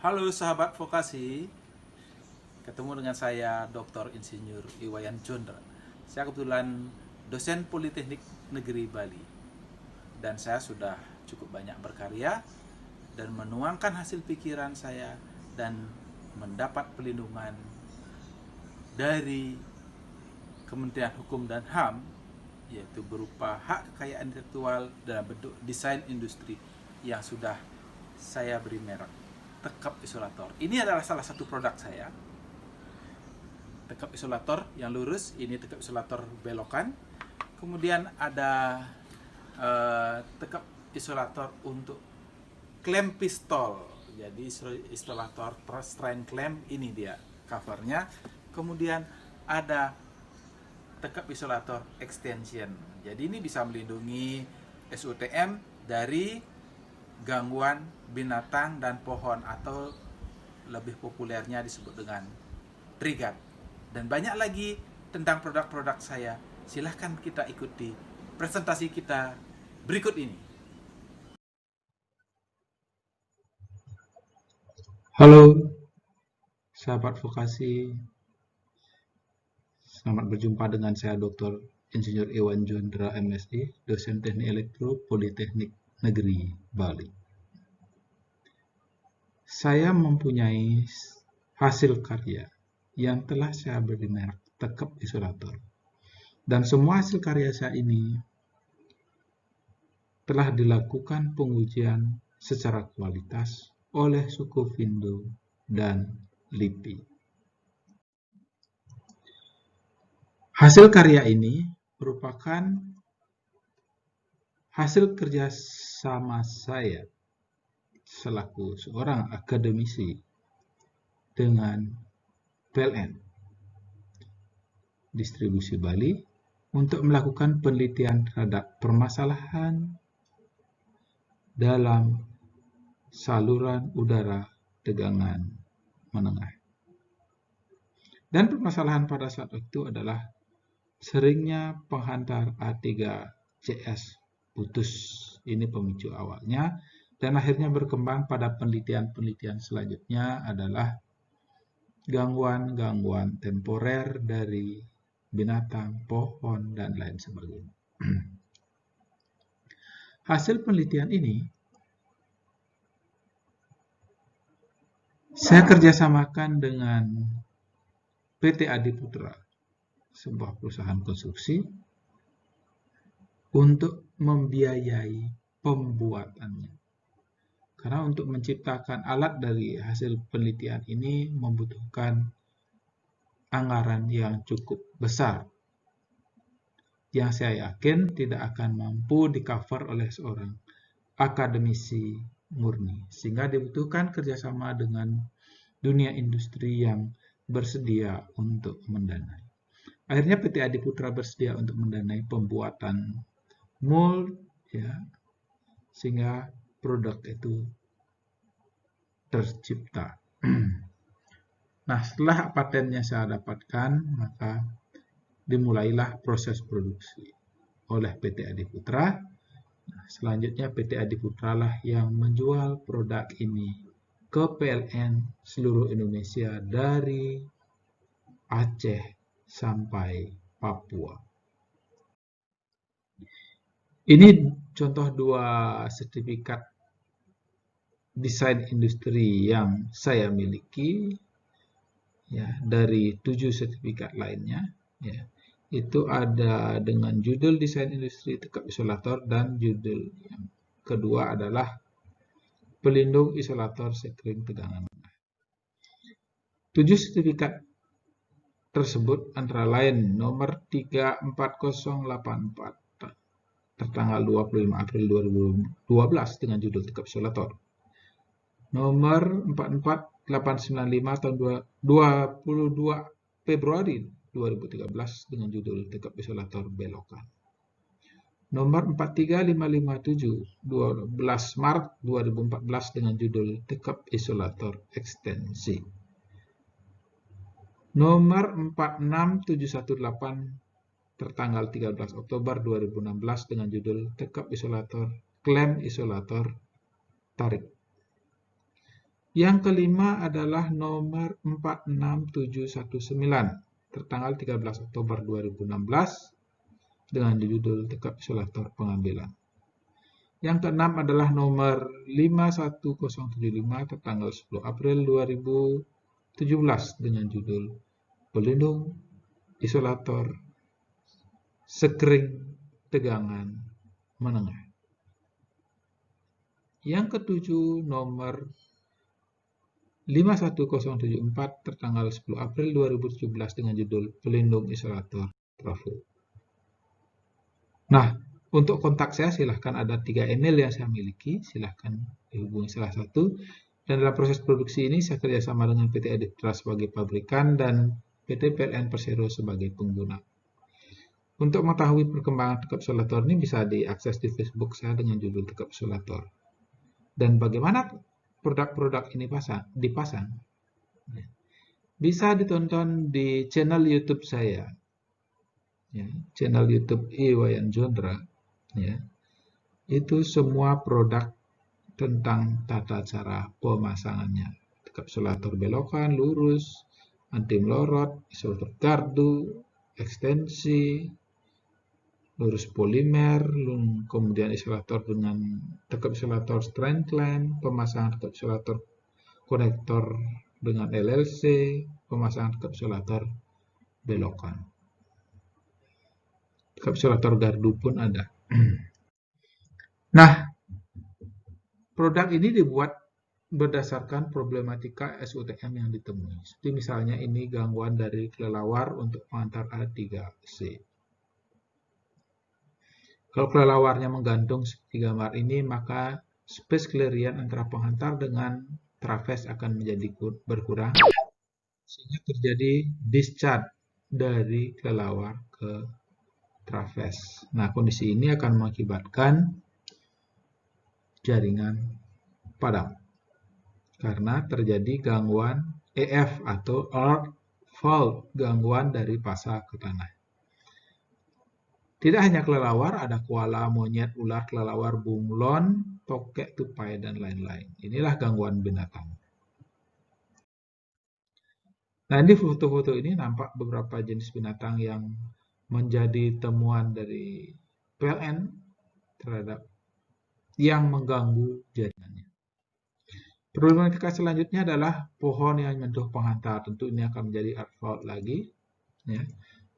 Halo sahabat vokasi, ketemu dengan saya Dr. Insinyur Iwayan Jondra. Saya kebetulan dosen Politeknik Negeri Bali dan saya sudah cukup banyak berkarya dan menuangkan hasil pikiran saya dan mendapat pelindungan dari Kementerian Hukum dan HAM, yaitu berupa hak kekayaan intelektual dalam bentuk desain industri yang sudah saya beri merek tekap isolator. Ini adalah salah satu produk saya, tekap isolator yang lurus. Ini tekap isolator belokan. Kemudian ada tekap isolator untuk klem pistol. Jadi isolator strength klem, ini dia covernya. Kemudian ada tekap isolator extension. Jadi ini bisa melindungi SUTM dari gangguan binatang dan pohon, atau lebih populernya disebut dengan trigat. Dan banyak lagi tentang produk-produk saya. Silahkan kita ikuti presentasi kita berikut ini. Halo, sahabat vokasi. Selamat berjumpa dengan saya Dr. Insinyur Iwan Jondra MSI, dosen Teknik Elektro Politeknik Negeri Bali. Saya mempunyai hasil karya yang telah saya beri merek tekap isolator. Dan semua hasil karya saya ini telah dilakukan pengujian secara kualitas oleh suku Findo dan LIPI. Hasil karya ini merupakan hasil kerjasama saya selaku seorang akademisi dengan PLN Distribusi Bali untuk melakukan penelitian terhadap permasalahan dalam saluran udara tegangan menengah. Dan permasalahan pada saat itu adalah seringnya penghantar A3CS putus. Ini pemicu awalnya, dan akhirnya berkembang pada penelitian-penelitian selanjutnya adalah gangguan-gangguan temporer dari binatang, pohon, dan lain sebagainya. Hasil penelitian ini saya kerjasamakan dengan PT Adiputra, sebuah perusahaan konstruksi, untuk membiayai pembuatannya. Karena untuk menciptakan alat dari hasil penelitian ini membutuhkan anggaran yang cukup besar, yang saya yakin tidak akan mampu di-cover oleh seorang akademisi murni, sehingga dibutuhkan kerjasama dengan dunia industri yang bersedia untuk mendanai. Akhirnya PT Adiputra bersedia untuk mendanai pembuatan mold, ya, sehingga produk itu tercipta. Nah, setelah patennya saya dapatkan, maka dimulailah proses produksi oleh PT Adiputra. Nah, selanjutnya PT Adiputra lah yang menjual produk ini ke PLN seluruh Indonesia dari Aceh sampai Papua. Ini contoh dua sertifikat desain industri yang saya miliki, ya, dari 7 sertifikat lainnya, ya. Itu ada dengan judul desain industri tekap isolator, dan judul yang kedua adalah pelindung isolator sekring tegangan. 7 sertifikat tersebut antara lain nomor 34084 tertanggal 25 April 2012 dengan judul tekap isolator. Nomor 44895 tahun 22 Februari 2013 dengan judul tekap isolator belokan. Nomor 43557 12 Maret 2014 dengan judul tekap isolator ekstensi. Nomor 46718 tertanggal 13 Oktober 2016 dengan judul tekap isolator klem isolator tarik. Yang kelima adalah nomor 46719 tertanggal 13 Oktober 2016 dengan judul tekap isolator pengambilan. Yang keenam adalah nomor 51075 tertanggal 10 April 2017 dengan judul pelindung isolator sekring tegangan menengah. Yang ketujuh nomor 51074 tertanggal 10 April 2017 dengan judul pelindung isolator trafo. Nah, untuk kontak saya silahkan, ada 3 email yang saya miliki, silahkan dihubungi salah satu. Dan dalam proses produksi ini saya kerjasama dengan PT Adiptra sebagai pabrikan dan PT PLN Persero sebagai pengguna. Untuk mengetahui perkembangan tekap isolator ini bisa diakses di Facebook saya dengan judul tekap isolator. Dan bagaimana produk-produk ini dipasang? Bisa ditonton di channel YouTube saya, ya, channel YouTube Iwayan Jondra. Ya, itu semua produk tentang tata cara pemasangannya. Tekap isolator belokan, lurus, anti melorot, isolator gardu, ekstensi, lurus polimer, kemudian isolator dengan tekap isolator strand clamp, pemasangan tekap isolator konektor dengan LLC, pemasangan tekap isolator belokan. Tekap isolator gardu pun ada. Nah, produk ini dibuat berdasarkan problematika SUTM yang ditemui. Seperti misalnya ini gangguan dari kelelawar untuk pengantar A3C. Kalau kelelawarnya menggantung seperti gambar ini, maka space kelirian antara penghantar dengan traves akan menjadi berkurang, sehingga terjadi discharge dari kelelawar ke traves. Nah, kondisi ini akan mengakibatkan jaringan padam karena terjadi gangguan EF atau earth fault, gangguan dari fasa ke tanah. Tidak hanya kelelawar, ada koala, monyet, ular, kelelawar, bunglon, tokek, tupai, dan lain-lain. Inilah gangguan binatang. Nah, di foto-foto ini nampak beberapa jenis binatang yang menjadi temuan dari PLN terhadap yang mengganggu jaringannya. Problematika selanjutnya adalah pohon yang menyentuh penghantar. Tentu ini akan menjadi earth fault lagi. Ya.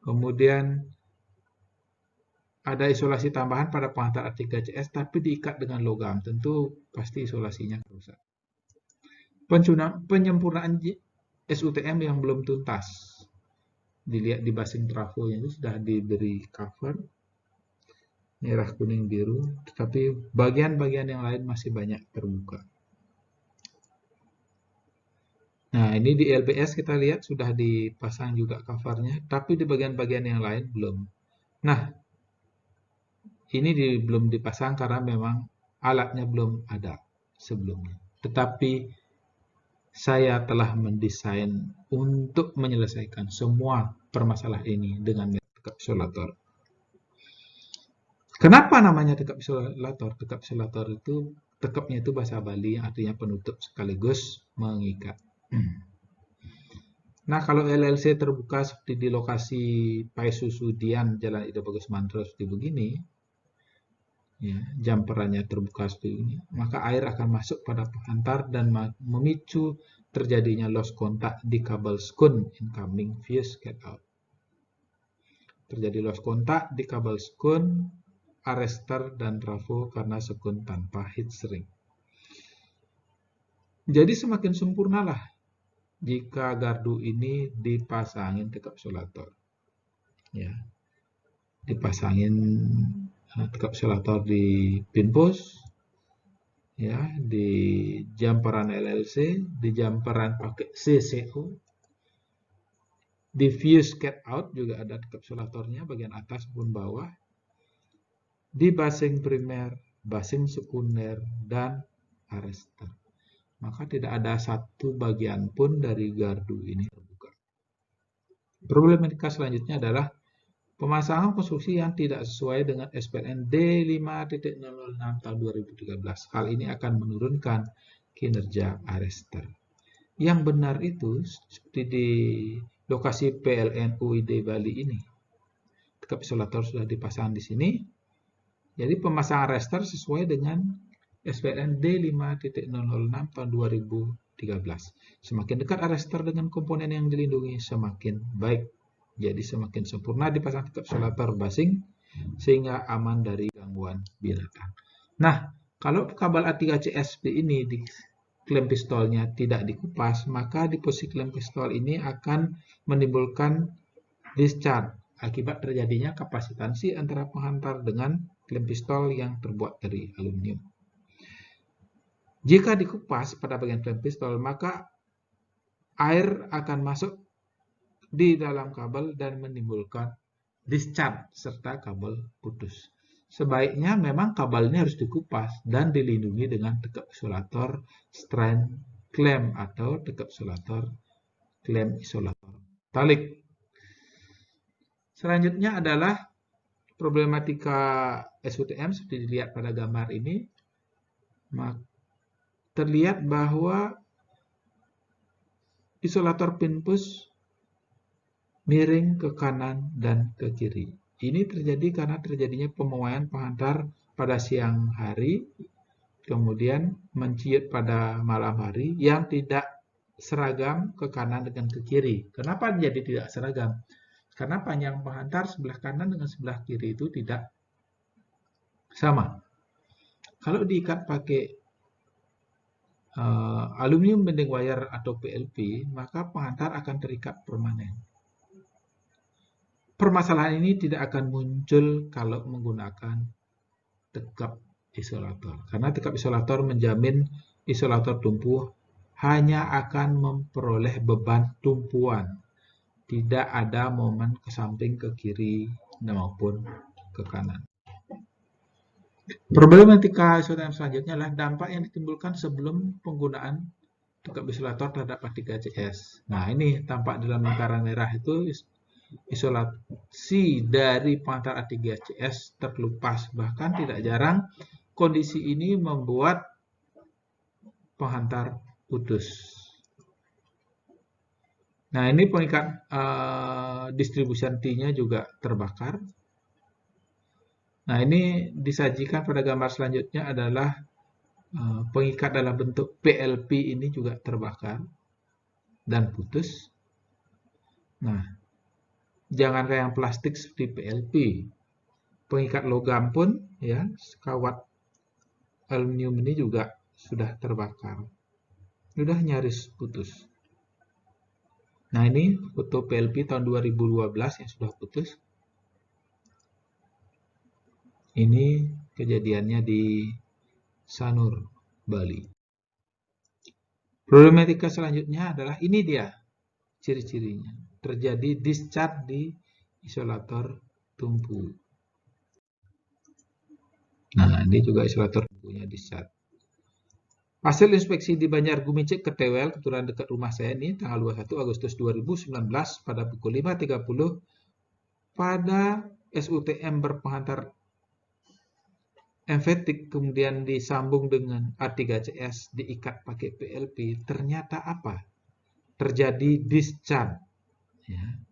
Kemudian ada isolasi tambahan pada penghantar A3CS tapi diikat dengan logam. Tentu pasti isolasinya rusak. Penyempurnaan SUTM yang belum tuntas. Dilihat di basing trafonya itu sudah diberi cover merah, kuning, biru, tetapi bagian-bagian yang lain masih banyak terbuka. Nah, ini di LBS kita lihat sudah dipasang juga covernya, tapi di bagian-bagian yang lain belum. Nah, ini belum dipasang karena memang alatnya belum ada sebelumnya. Tetapi saya telah mendesain untuk menyelesaikan semua permasalahan ini dengan tekap isolator. Kenapa namanya tekap isolator? Tekap isolator itu, tekapnya itu bahasa Bali yang artinya penutup sekaligus mengikat. Nah, kalau LLC terbuka seperti di lokasi Pai Susudian, Jalan Ida Bagus Mantra seperti begini, ya, jumperannya terbuka seperti ini, maka air akan masuk pada penghantar dan memicu terjadinya loss kontak di kabel skun incoming fuse get out. Terjadi loss kontak di kabel skun, arrestor, dan trafo karena skun tanpa heat shrink. Jadi semakin sempurnalah jika gardu ini dipasangin tekap isolator. Ya. Dipasangin tekap isolator di pin post, ya, di jumperan LLC, di jumperan pakai CCO, di fuse get out juga ada tekap isolatornya bagian atas maupun bawah, di basing primer, basing sekunder, dan arrestor. Maka tidak ada satu bagian pun dari gardu ini terbuka. Problematika selanjutnya adalah pemasangan konstruksi yang tidak sesuai dengan SPLN D5.006 tahun 2013. Hal ini akan menurunkan kinerja arrester. Yang benar itu seperti di lokasi PLN UID Bali ini. Tekap isolator sudah dipasang di sini. Jadi pemasangan arrester sesuai dengan SPLN D5.006 tahun 2013. Semakin dekat arrester dengan komponen yang dilindungi, semakin baik. Jadi semakin sempurna dipasang tekap isolator basing sehingga aman dari gangguan binatang. Nah, kalau kabel A3CS ini di klem pistolnya tidak dikupas, maka di posisi klem pistol ini akan menimbulkan discharge akibat terjadinya kapasitansi antara penghantar dengan klem pistol yang terbuat dari aluminium. Jika dikupas pada bagian klem pistol, maka air akan masuk di dalam kabel dan menimbulkan discharge serta kabel putus. Sebaiknya memang kabelnya harus dikupas dan dilindungi dengan tekap isolator strand klem atau tekap isolator klem isolator talik. Selanjutnya adalah problematika SUTM seperti dilihat pada gambar ini. Terlihat bahwa isolator pin push miring ke kanan dan ke kiri. Ini terjadi karena terjadinya pemuaian penghantar pada siang hari, kemudian menciut pada malam hari yang tidak seragam ke kanan dengan ke kiri. Kenapa jadi tidak seragam? Karena panjang penghantar sebelah kanan dengan sebelah kiri itu tidak sama. Kalau diikat pakai aluminium bending wire atau PLP, maka penghantar akan terikat permanen. Permasalahan ini tidak akan muncul kalau menggunakan tekap isolator. Karena tekap isolator menjamin isolator tumpuh hanya akan memperoleh beban tumpuan. Tidak ada momen ke samping, ke kiri, maupun ke kanan. Problematika SUTM selanjutnya adalah dampak yang ditimbulkan sebelum penggunaan tekap isolator terhadap A3CS. Nah, ini tampak dalam lingkaran merah itu isolasi dari penghantar A3CS terkelupas. Bahkan tidak jarang kondisi ini membuat penghantar putus. Nah, ini pengikat distribution T-nya juga terbakar. Nah, ini disajikan pada gambar selanjutnya adalah pengikat dalam bentuk PLP ini juga terbakar dan putus. Nah, jangan kayak yang plastik seperti PLP. Pengikat logam pun, ya, kawat aluminium ini juga sudah terbakar. Sudah nyaris putus. Nah, ini foto PLP tahun 2012 yang sudah putus. Ini kejadiannya di Sanur, Bali. Problematika selanjutnya adalah ini dia ciri-cirinya. Terjadi discharge di isolator tumpu. Nah, ini juga isolator tumpunya discharge. Hasil inspeksi di Banjar Gumicek Ketewel, kebetulan dekat rumah saya ini, tanggal 21 Agustus 2019 pada pukul 5.30 pada SUTM berpenghantar emphatic kemudian disambung dengan A3CS diikat pakai PLP, ternyata apa? Terjadi discharge. Ya.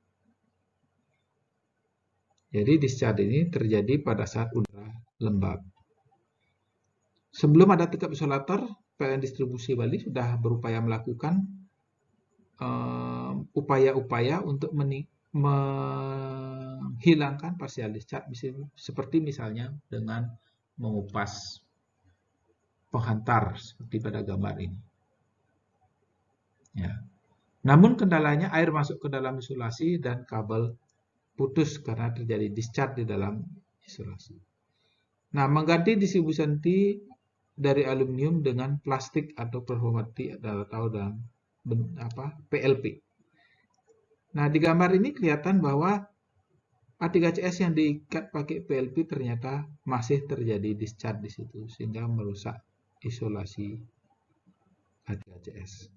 Jadi discharge ini terjadi pada saat udara lembab. Sebelum ada tekap isolator, PLN Distribusi Bali sudah berupaya melakukan upaya-upaya untuk menghilangkan partial discharge, seperti misalnya dengan mengupas penghantar seperti pada gambar ini. Ya. Namun kendalanya air masuk ke dalam isolasi dan kabel putus karena terjadi discharge di dalam isolasi. Nah, mengganti distribution T dari aluminium dengan plastik atau performat T atau dalam PLP. Nah, di gambar ini kelihatan bahwa A3CS yang diikat pakai PLP ternyata masih terjadi discharge di situ sehingga merusak isolasi A3CS.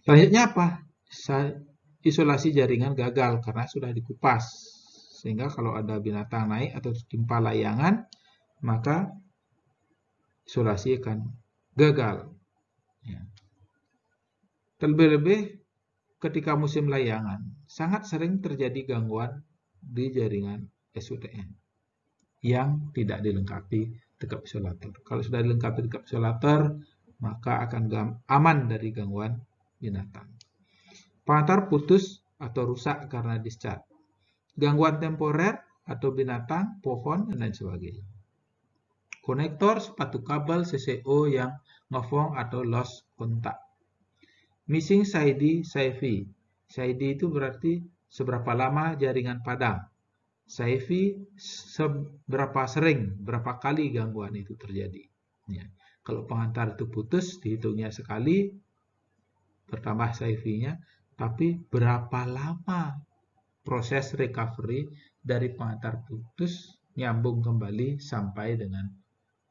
Selanjutnya apa? Isolasi jaringan gagal karena sudah dikupas. Sehingga kalau ada binatang naik atau tertimpa layangan, maka isolasi akan gagal. Ya. Terlebih-lebih ketika musim layangan, sangat sering terjadi gangguan di jaringan SUTN yang tidak dilengkapi tekap isolator. Kalau sudah dilengkapi tekap isolator, maka akan aman dari gangguan binatang. Pengantar putus atau rusak karena discharge. Gangguan temporer atau binatang, pohon, dan lain sebagainya. Konektor sepatu kabel CCO yang ngefong atau lost kontak. Missing SID, SIFI. SID itu berarti seberapa lama jaringan padam. SIFI seberapa sering, berapa kali gangguan itu terjadi. Ya. Kalau pengantar itu putus, dihitungnya sekali, bertambah SIFI-nya, tapi berapa lama proses recovery dari pengantar putus, nyambung kembali sampai dengan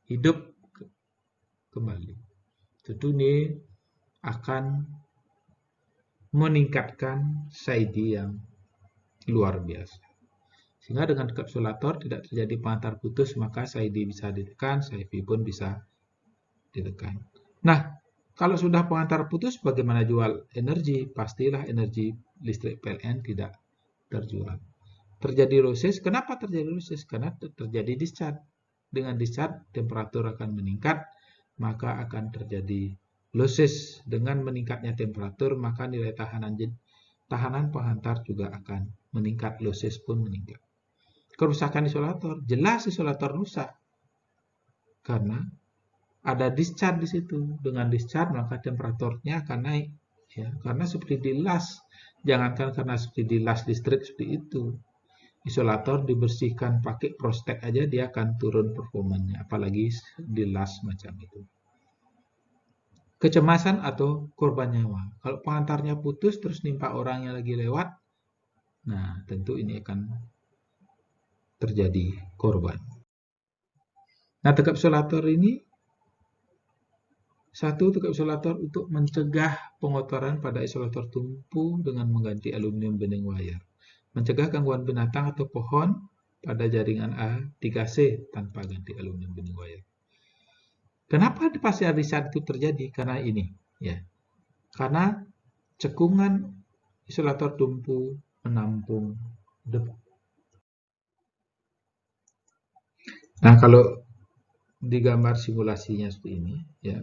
hidup kembali. Tentu ini akan meningkatkan SID yang luar biasa. Sehingga dengan kapsulator tidak terjadi pengantar putus, maka SID bisa ditekan, SIFI pun bisa ditekan. Nah, kalau sudah pengantar putus, bagaimana jual energi? Pastilah energi listrik PLN tidak terjual. Terjadi losses. Kenapa terjadi losses? Karena terjadi discharge. Dengan discharge, temperatur akan meningkat, maka akan terjadi losses. Dengan meningkatnya temperatur, maka nilai tahanan penghantar juga akan meningkat, losses pun meningkat. Kerusakan isolator, jelas isolator rusak karena ada discharge di situ. Dengan discharge maka temperaturnya akan naik, ya, karena seperti di las. Jangankan karena seperti di las listrik seperti itu. Isolator dibersihkan pakai prostek aja dia akan turun performanya, apalagi di las macam itu. Kecemasan atau korban nyawa. Kalau pengantarnya putus terus nimpa orang yang lagi lewat, nah tentu ini akan terjadi korban. Nah, tekap isolator ini satu tekap isolator untuk mencegah pengotoran pada isolator tumpu dengan mengganti aluminium bending wire. Mencegah gangguan binatang atau pohon pada jaringan A3C tanpa ganti aluminium bending wire. Kenapa pasca riset itu terjadi? Karena ini, ya. Karena cekungan isolator tumpu menampung debu. Nah, kalau di gambar simulasinya seperti ini, ya.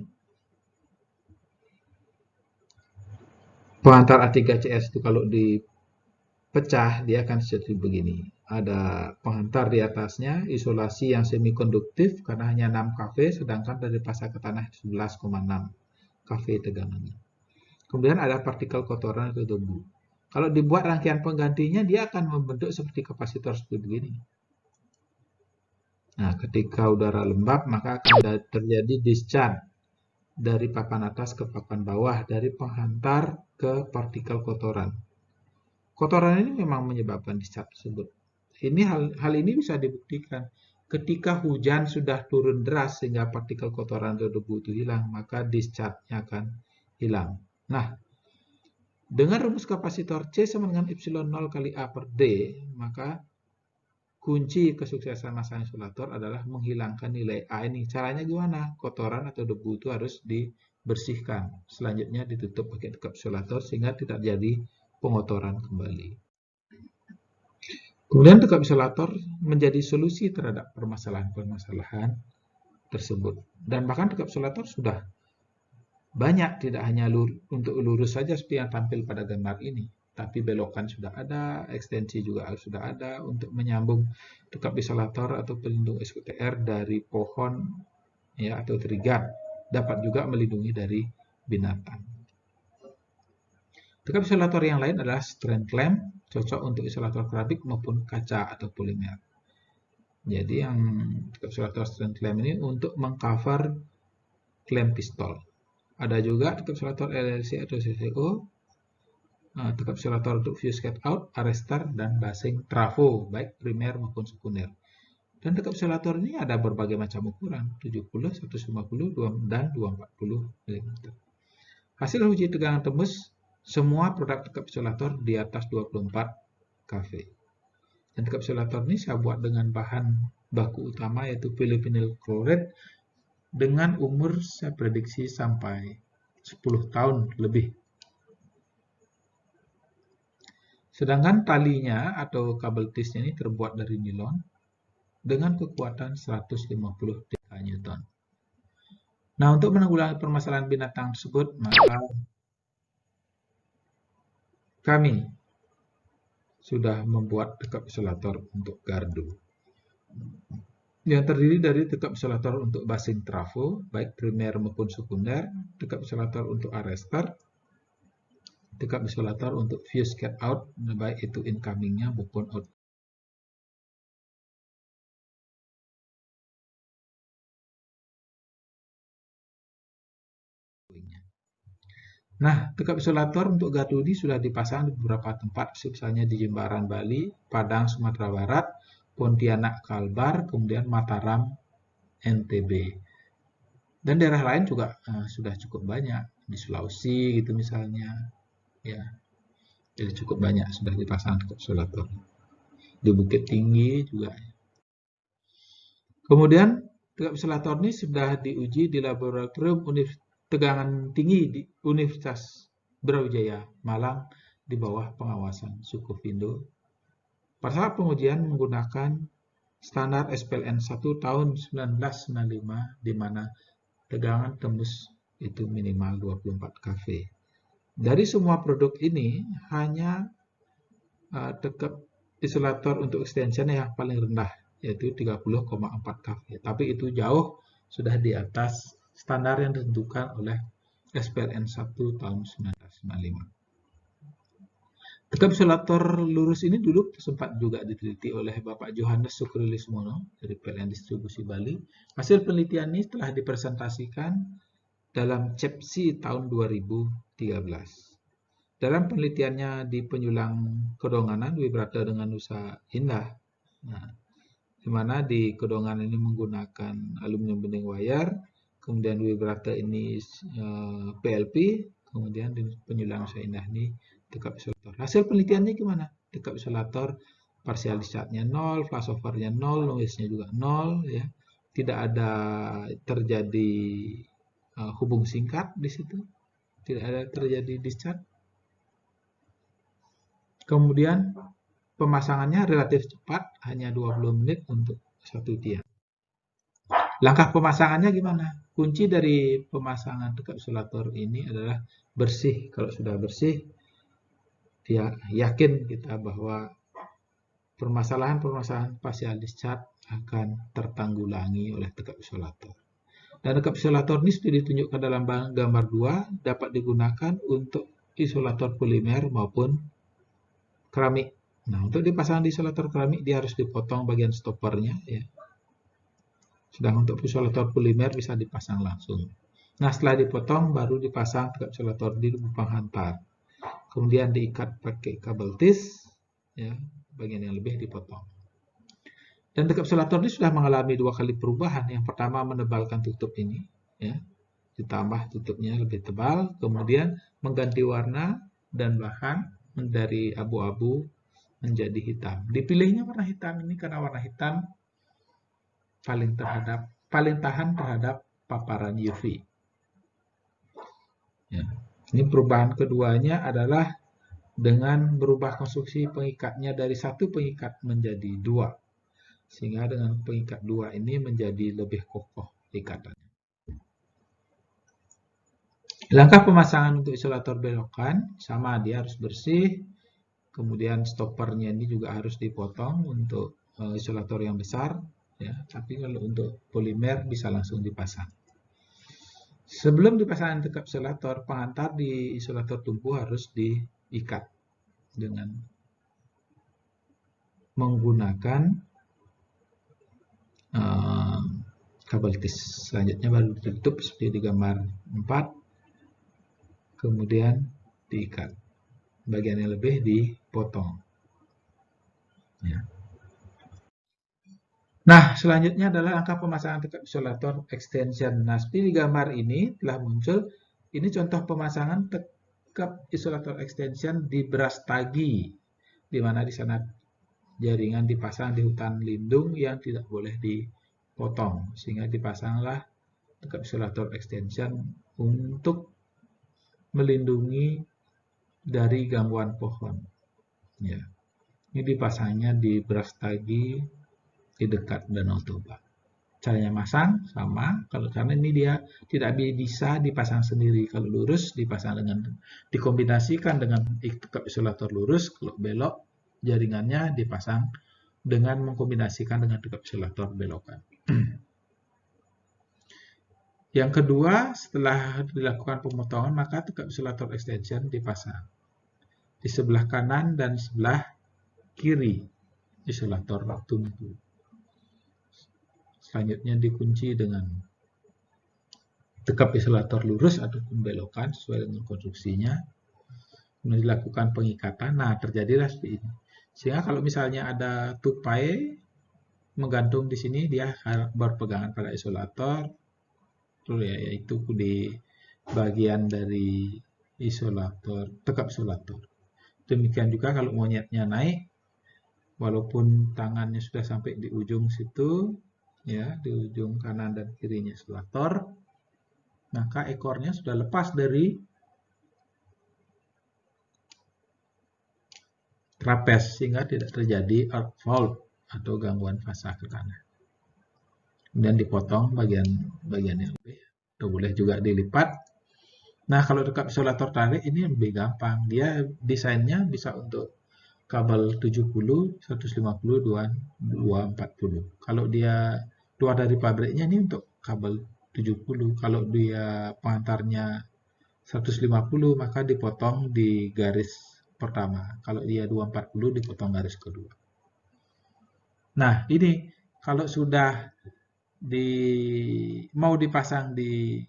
Pengantar A3CS itu kalau dipecah, dia akan seperti begini. Ada penghantar di atasnya, isolasi yang semikonduktif karena hanya 6 kV, sedangkan dari pasar ke tanah 11,6 kV tegangannya. Kemudian ada partikel kotoran atau debu. Kalau dibuat rangkaian penggantinya, dia akan membentuk seperti kapasitor seperti begini. Nah, ketika udara lembab, maka akan terjadi discharge dari papan atas ke papan bawah, dari penghantar ke partikel kotoran. Kotoran ini memang menyebabkan discharge tersebut. Hal ini bisa dibuktikan. Ketika hujan sudah turun deras sehingga partikel kotoran atau debu itu hilang, maka discharge-nya akan hilang. Nah, dengan rumus kapasitor C sama dengan epsilon 0 kali A per D, maka kunci kesuksesan masang isolator adalah menghilangkan nilai A ini. Caranya gimana? Kotoran atau debu itu harus dibersihkan. Selanjutnya ditutup pakai tekap isolator sehingga tidak jadi pengotoran kembali. Kemudian tekap isolator menjadi solusi terhadap permasalahan-permasalahan tersebut. Dan bahkan tekap isolator sudah banyak, tidak hanya untuk lurus saja seperti yang tampil pada gambar ini, tapi belokan sudah ada, ekstensi juga sudah ada untuk menyambung tekap isolator atau pelindung SUTR dari pohon, ya, atau trigger. Dapat juga melindungi dari binatang. Tekap isolator yang lain adalah strand clamp, cocok untuk isolator keramik maupun kaca atau polimer. Jadi yang tekap isolator strand clamp ini untuk mengcover klem pistol. Ada juga tekap isolator LLC atau CCO, tekap isolator untuk fuse cut out, arrestor, dan basing trafo, baik primer maupun sekunder. Dan tekap isolator ini ada berbagai macam ukuran, 70, 150, dan 240 mm. Hasil uji tegangan tembus semua produk tekap isolator di atas 24 kV. Dan tekap isolator ini saya buat dengan bahan baku utama yaitu polyvinyl chloride dengan umur saya prediksi sampai 10 tahun lebih. Sedangkan talinya atau kabel tisnya ini terbuat dari nilon dengan kekuatan 150 Newton. Nah, untuk menanggulangi permasalahan binatang tersebut, maka kami sudah membuat dekap isolator untuk gardu. Yang terdiri dari dekap isolator untuk basing trafo, baik primer maupun sekunder, dekap isolator untuk arrestor, dekap isolator untuk fuse cut out, baik itu incomingnya maupun out. Nah, dekap isolator untuk gardu ini sudah dipasang di beberapa tempat, misalnya di Jimbaran, Bali, Padang, Sumatera Barat, Pontianak, Kalbar, kemudian Mataram, NTB. Dan daerah lain juga sudah cukup banyak, di Sulawesi gitu misalnya. Ya, jadi cukup banyak sudah dipasang dekap isolator. Di Bukit Tinggi juga. Kemudian dekap isolator ini sudah diuji di laboratorium tegangan tinggi di Universitas Brawijaya, Malang, di bawah pengawasan Sukovindo. Pada saat pengujian menggunakan standar SPLN 1 tahun 1995, di mana tegangan tembus itu minimal 24 kV. Dari semua produk ini, hanya dekap isolator untuk extension yang paling rendah, yaitu 30,4 kV. Tapi itu jauh sudah di atas standar yang ditentukan oleh SPLN 1 tahun 1995. Dekap isolator lurus ini dulu sempat juga diteliti oleh Bapak Johannes Sukrilismono dari PLN Distribusi Bali. Hasil penelitian ini telah dipresentasikan dalam CEPSI tahun 2013. Dalam penelitiannya di Penyulang Kedonganan, Wibrata dengan Nusa Indah, nah, di mana di Kedonganan ini menggunakan aluminium bending wire, kemudian Wibrata ini PLP, kemudian di Penyulang Nusa Indah ini dekap isolator. Hasil penelitiannya gimana? Dekap isolator partial discharge-nya 0, flashover-nya 0, noise-nya juga 0, ya. Tidak ada terjadi hubung singkat di situ. Tidak ada terjadi discharge. Kemudian pemasangannya relatif cepat, hanya 20 menit untuk satu tiang. Langkah pemasangannya gimana? Kunci dari pemasangan dekap isolator ini adalah bersih. Kalau sudah bersih, dia yakin kita bahwa permasalahan-permasalahan partial discharge akan tertanggulangi oleh dekap isolator. Dan dekap isolator ini sudah ditunjukkan dalam gambar 2, dapat digunakan untuk isolator polimer maupun keramik. Nah, untuk dipasang di isolator keramik, dia harus dipotong bagian stoppernya, ya. Sedang untuk isolator polimer bisa dipasang langsung. Nah, setelah dipotong, baru dipasang dekap isolator di lubang hantar. Kemudian diikat pakai kabel tis, ya, bagian yang lebih dipotong. Dan dekap isolator ini sudah mengalami 2 kali perubahan. Yang pertama menebalkan tutup ini, ya, ditambah tutupnya lebih tebal, kemudian mengganti warna dan bahan dari abu-abu menjadi hitam. Dipilihnya warna hitam ini karena warna hitam paling tahan terhadap paparan UV. Ya. Ini perubahan keduanya adalah dengan berubah konstruksi pengikatnya dari 1 pengikat menjadi 2. Sehingga dengan pengikat 2 ini menjadi lebih kokoh ikatannya. Langkah pemasangan untuk isolator belokan, sama, dia harus bersih. Kemudian stoppernya ini juga harus dipotong untuk isolator yang besar. Ya, tapi kalau untuk polimer bisa langsung dipasang. Sebelum dipasang dekap isolator, pengantar di isolator tumpu harus diikat dengan menggunakan kabel tis. Selanjutnya baru ditutup seperti di gambar 4, kemudian diikat. Bagian yang lebih dipotong. Ya. Nah, selanjutnya adalah angka pemasangan dekap isolator extension. Nah, seperti di gambar ini telah muncul, ini contoh pemasangan dekap isolator extension di Brastagi, di mana di sana jaringan dipasang di hutan lindung yang tidak boleh dipotong, sehingga dipasanglah dekat isolator extension untuk melindungi dari gangguan pohon. Ya. Ini dipasangnya di Brastagi di dekat Danau Toba. Caranya masang sama, karena ini dia tidak bisa dipasang sendiri. Kalau lurus dipasang dikombinasikan dengan dekat isolator lurus, kalau belok jaringannya dipasang dengan mengkombinasikan dengan dekat isolator belokan. Yang kedua, setelah dilakukan pemotongan, maka dekat isolator extension dipasang di sebelah kanan dan sebelah kiri isolator tungku. Selanjutnya dikunci dengan dekap isolator lurus ataupun belokan sesuai dengan konstruksinya. Kemudian dilakukan pengikatan. Nah, terjadilah seperti ini. Sehingga kalau misalnya ada tupai menggantung di sini, dia berpegangan pada isolator, yaitu di bagian dari isolator, dekap isolator. Demikian juga kalau monyetnya naik, walaupun tangannya sudah sampai di ujung situ, ya, di ujung kanan dan kirinya isolator, maka ekornya sudah lepas dari trapez sehingga tidak terjadi arc fault atau gangguan fasa ke kanan. Kemudian dipotong bagian yang lebih, atau boleh juga dilipat. Nah, kalau dekap isolator tarik ini lebih gampang. Dia desainnya bisa untuk kabel 70, 150, 240. Kalau dia keluar dari pabriknya ini untuk kabel 70. Kalau dia pengantarnya 150, maka dipotong di garis pertama. Kalau dia 240, dipotong garis kedua. Nah, ini kalau sudah mau dipasang di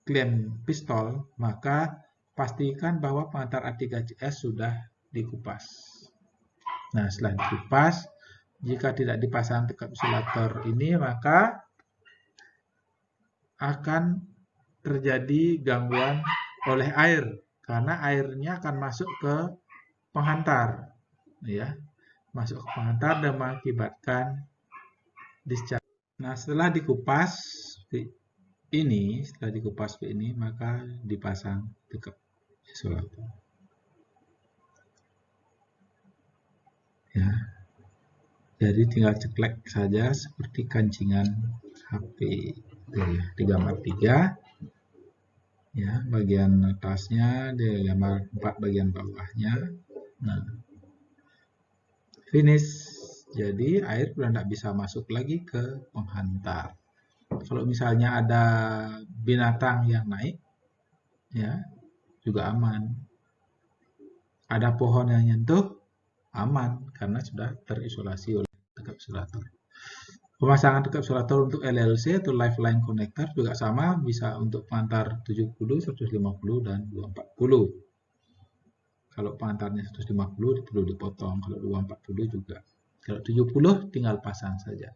klem pistol, maka pastikan bahwa pengantar A3CS sudah dikupas. Nah, setelah dikupas, jika tidak dipasang dekap isolator ini, maka akan terjadi gangguan oleh air, karena airnya akan masuk ke penghantar, ya, masuk ke penghantar dan mengakibatkan discharge. Nah, setelah dikupas ini, maka dipasang dekap isolator. Ya, jadi tinggal ceklek saja seperti kancingan HP. Di gambar 3, ya, bagian atasnya, di gambar 4 bagian bawahnya. Nah, finish. Jadi air sudah tidak bisa masuk lagi ke penghantar. Kalau misalnya ada binatang yang naik, ya, juga aman. Ada pohon yang nyentuh, aman karena sudah terisolasi oleh dekap isolator. Pemasangan dekap isolator untuk LLC atau Lifeline Connector juga sama, bisa untuk pengantar 70, 150, dan 240. Kalau pengantarnya 150 perlu dipotong, kalau 240 juga. Kalau 70 tinggal pasang saja.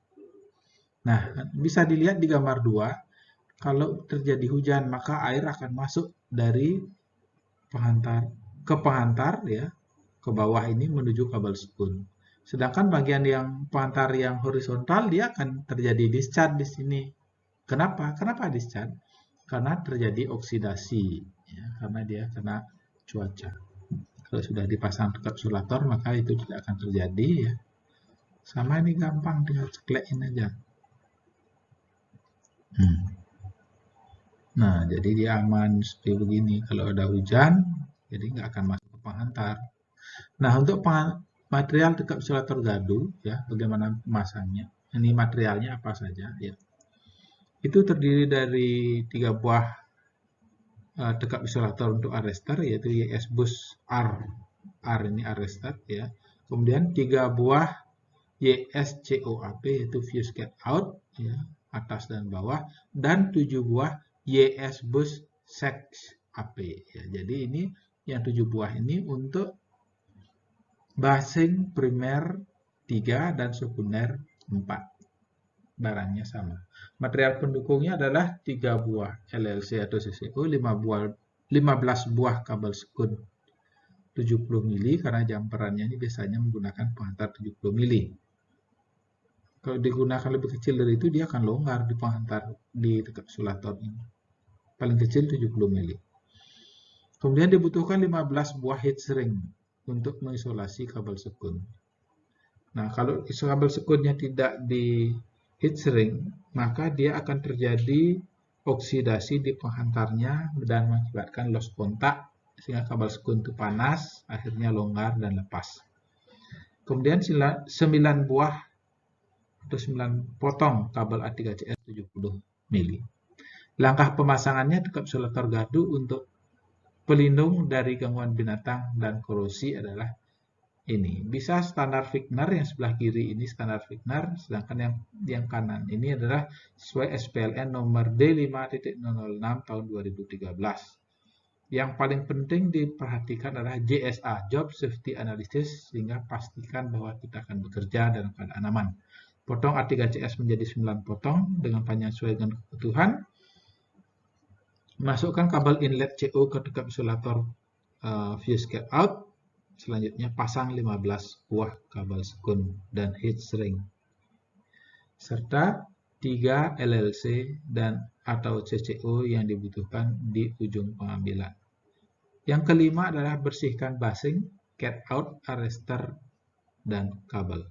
Nah, bisa dilihat di gambar 2, kalau terjadi hujan maka air akan masuk dari penghantar ke penghantar, ya, ke bawah ini menuju kabel sekun. Sedangkan bagian yang penghantar yang horizontal, dia akan terjadi discharge di sini. Kenapa? Kenapa discharge? Karena terjadi oksidasi, ya, karena dia kena cuaca. Kalau sudah dipasang dekap isolator maka itu tidak akan terjadi, ya. Sama, ini gampang, tinggal ceklekin aja. Nah, jadi dia aman seperti begini. Kalau ada hujan, jadi nggak akan masuk ke penghantar. Nah, untuk material dekap isolator gadu, ya, bagaimana memasangnya? Ini materialnya apa saja, ya? Itu terdiri dari 3 buah dekap isolator untuk arrestor, yaitu YS Bus R. R ini arrestor, ya. Kemudian 3 buah YSCOAP, yaitu fuse get out, ya, atas dan bawah, dan 7 buah YS Bus Sex AP, ya. Jadi ini yang 7 buah ini untuk basing primer 3 dan sekunder 4. Barangnya sama. Material pendukungnya adalah 3 buah LLC atau CCO, 15 buah kabel sekun 70 mili, karena jamperannya ini biasanya menggunakan penghantar 70 mili. Kalau digunakan lebih kecil dari itu, dia akan longgar di penghantar di dekat isolator ini. Paling kecil 70 mili. Kemudian dibutuhkan 15 buah heat shrink untuk mengisolasi kabel sekun. Nah, kalau kabel sekunnya tidak di heat shrink, maka dia akan terjadi oksidasi di penghantarnya dan mengakibatkan loss kontak, sehingga kabel sekun itu panas, akhirnya longgar dan lepas. Kemudian 9 buah atau 9 potong kabel A3CS 70 mili. Langkah pemasangannya dekat isolator gardu untuk pelindung dari gangguan binatang dan korosi adalah ini. Bisa standar Vigner, yang sebelah kiri ini standar Vigner, sedangkan yang kanan ini adalah sesuai SPLN nomor D5.006 tahun 2013. Yang paling penting diperhatikan adalah JSA, Job Safety Analysis, sehingga pastikan bahwa kita akan bekerja dalam keadaan aman. Potong A3CS menjadi 9 potong dengan panjang sesuai dengan kebutuhan. Masukkan kabel inlet CO ke dekat isolator fuse get out. Selanjutnya pasang 15 buah kabel sekun dan heat shrink, serta 3 LLC dan atau CCO yang dibutuhkan di ujung pengambilan. Yang kelima adalah bersihkan basing, get out, arrestor, dan kabel.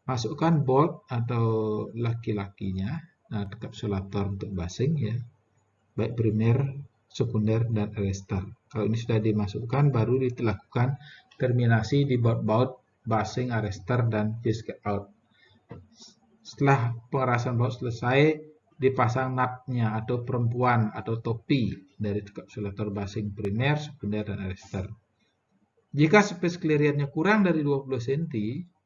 Masukkan bolt atau laki-lakinya dekat isolator untuk basing, ya, baik primer, sekunder, dan arrestor. Kalau ini sudah dimasukkan, baru dilakukan terminasi di baut-baut basing, arrestor, dan fuse get out. Setelah pengerasan baut selesai, dipasang nutnya atau perempuan atau topi dari isolator basing primer, sekunder, dan arrestor. Jika space clearance-nya kurang dari 20 cm,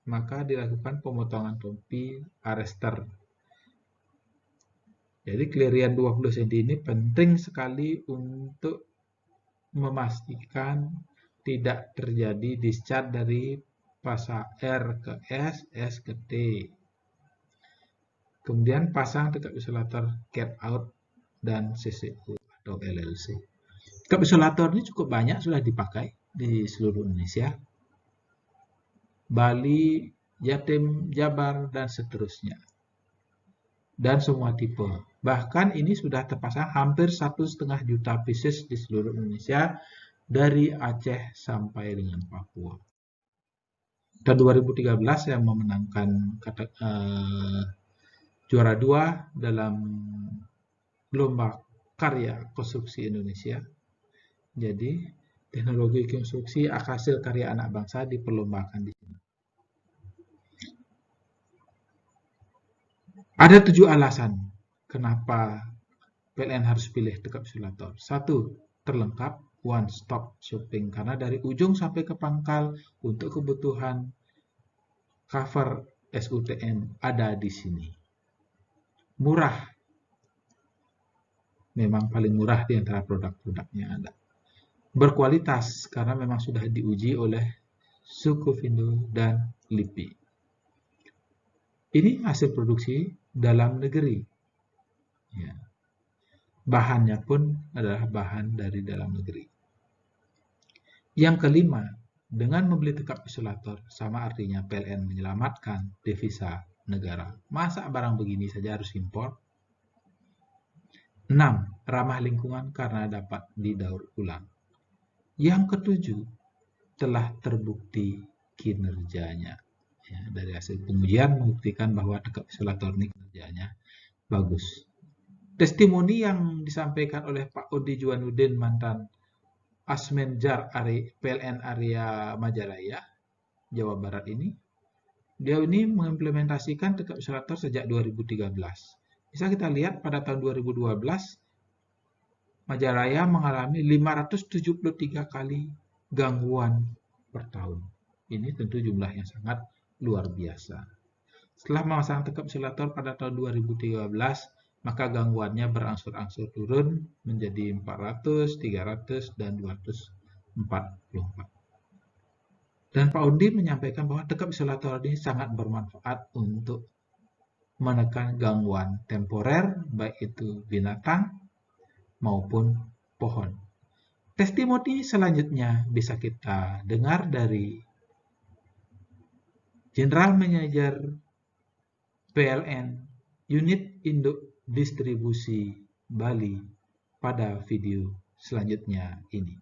maka dilakukan pemotongan topi arrestor. Jadi clearance 20 cm ini penting sekali untuk memastikan tidak terjadi discharge dari fasa R ke S, S ke T. Kemudian pasang dekat isolator get out dan CCO atau LLC. Dekat isolator ini cukup banyak sudah dipakai di seluruh Indonesia. Bali, Jatim, Jabar, dan seterusnya. Dan semua tipe. Bahkan ini sudah terpasang hampir 1,5 juta pieces di seluruh Indonesia, dari Aceh sampai dengan Papua. Tahun 2013 saya memenangkan juara 2 dalam lomba karya konstruksi Indonesia. Jadi teknologi konstruksi hasil karya anak bangsa diperlombakan di sini. Ada 7 alasan kenapa PLN harus pilih dekat isolator. 1, terlengkap, one stop shopping, karena dari ujung sampai ke pangkal untuk kebutuhan cover SUTN ada di sini. Murah, memang paling murah di antara produk-produknya ada. Berkualitas, karena memang sudah diuji oleh Sukovindo dan LIPI. Ini hasil produksi dalam negeri. Ya. Bahannya pun adalah bahan dari dalam negeri. Yang kelima, dengan membeli tekap isolator, sama artinya PLN menyelamatkan devisa negara. Masa barang begini saja harus impor? 6. Ramah lingkungan karena dapat didaur ulang. Yang ketujuh, telah terbukti kinerjanya. Ya, dari hasil pengujian membuktikan bahwa tekap isolator ini kinerjanya bagus. Testimoni yang disampaikan oleh Pak Odi Juwanuddin, mantan Asmenjar PLN area Majalaya, Jawa Barat ini, dia ini mengimplementasikan tekap isolator sejak 2013. Bisa kita lihat pada tahun 2012, Majalaya mengalami 573 kali gangguan per tahun. Ini tentu jumlah yang sangat luar biasa. Setelah memasang tekap isolator pada tahun 2013, maka gangguannya berangsur-angsur turun menjadi 400, 300, dan 244. Dan Pak Undi menyampaikan bahwa tekap isolator ini sangat bermanfaat untuk menekan gangguan temporer, baik itu binatang maupun pohon. Testimoni selanjutnya bisa kita dengar dari General Manager PLN Unit Induk Distribusi Bali pada video selanjutnya ini.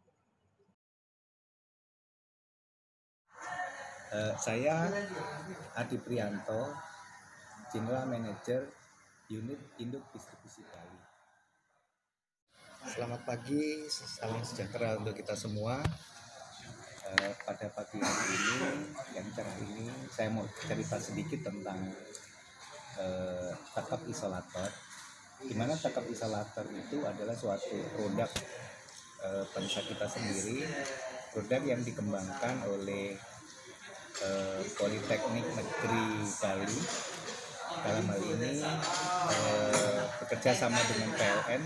Saya Adi Prianto, General Manager Unit Induk Distribusi Bali. Selamat pagi, salam sejahtera untuk kita semua. Pada pagi hari ini, yang cerah ini, saya mau cerita sedikit tentang takap isolator. Di mana takap isolator itu adalah suatu produk bangsa kita sendiri, produk yang dikembangkan oleh Politeknik Negeri Bali. Dalam hal ini bekerja sama dengan PLN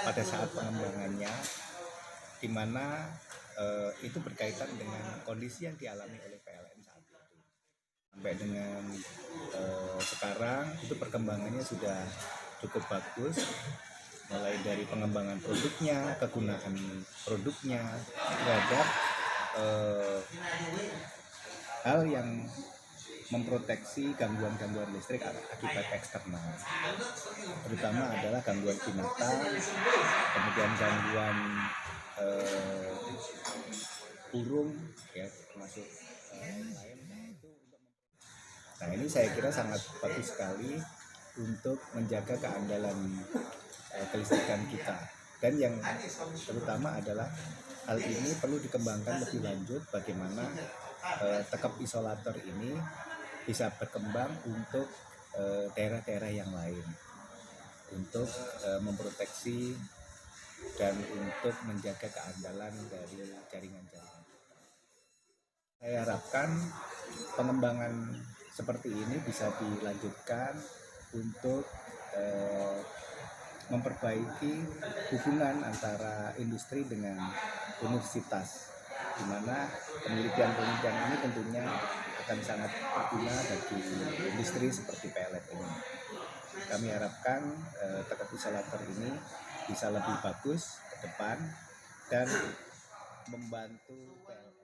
pada saat pengembangannya, di mana itu berkaitan dengan kondisi yang dialami oleh PLN saat itu. Sampai dengan sekarang itu perkembangannya sudah cukup bagus, mulai dari pengembangan produknya, kegunaan produknya terhadap hal yang memproteksi gangguan-gangguan listrik akibat eksternal, terutama adalah gangguan binatang, kemudian gangguan burung, ya termasuk lain. Nah, ini saya kira sangat bagus sekali untuk menjaga keandalan kelistrikan kita, dan yang terutama adalah hal ini perlu dikembangkan lebih lanjut, bagaimana takap isolator ini bisa berkembang untuk daerah-daerah yang lain, untuk memproteksi dan untuk menjaga keandalan dari jaringan-jaringan. Saya harapkan pengembangan seperti ini bisa dilanjutkan untuk memperbaiki hubungan antara industri dengan universitas, di mana penelitian-penelitian ini tentunya akan sangat berguna bagi industri seperti PLN ini. Kami harapkan takap isolator ini bisa lebih bagus ke depan dan membantu PLN.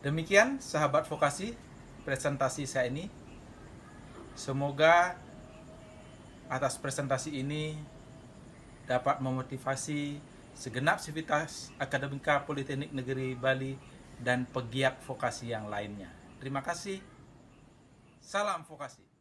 Demikian sahabat vokasi presentasi saya ini. Semoga atas presentasi ini dapat memotivasi segenap sivitas akademika Politeknik Negeri Bali dan pegiat vokasi yang lainnya. Terima kasih. Salam vokasi.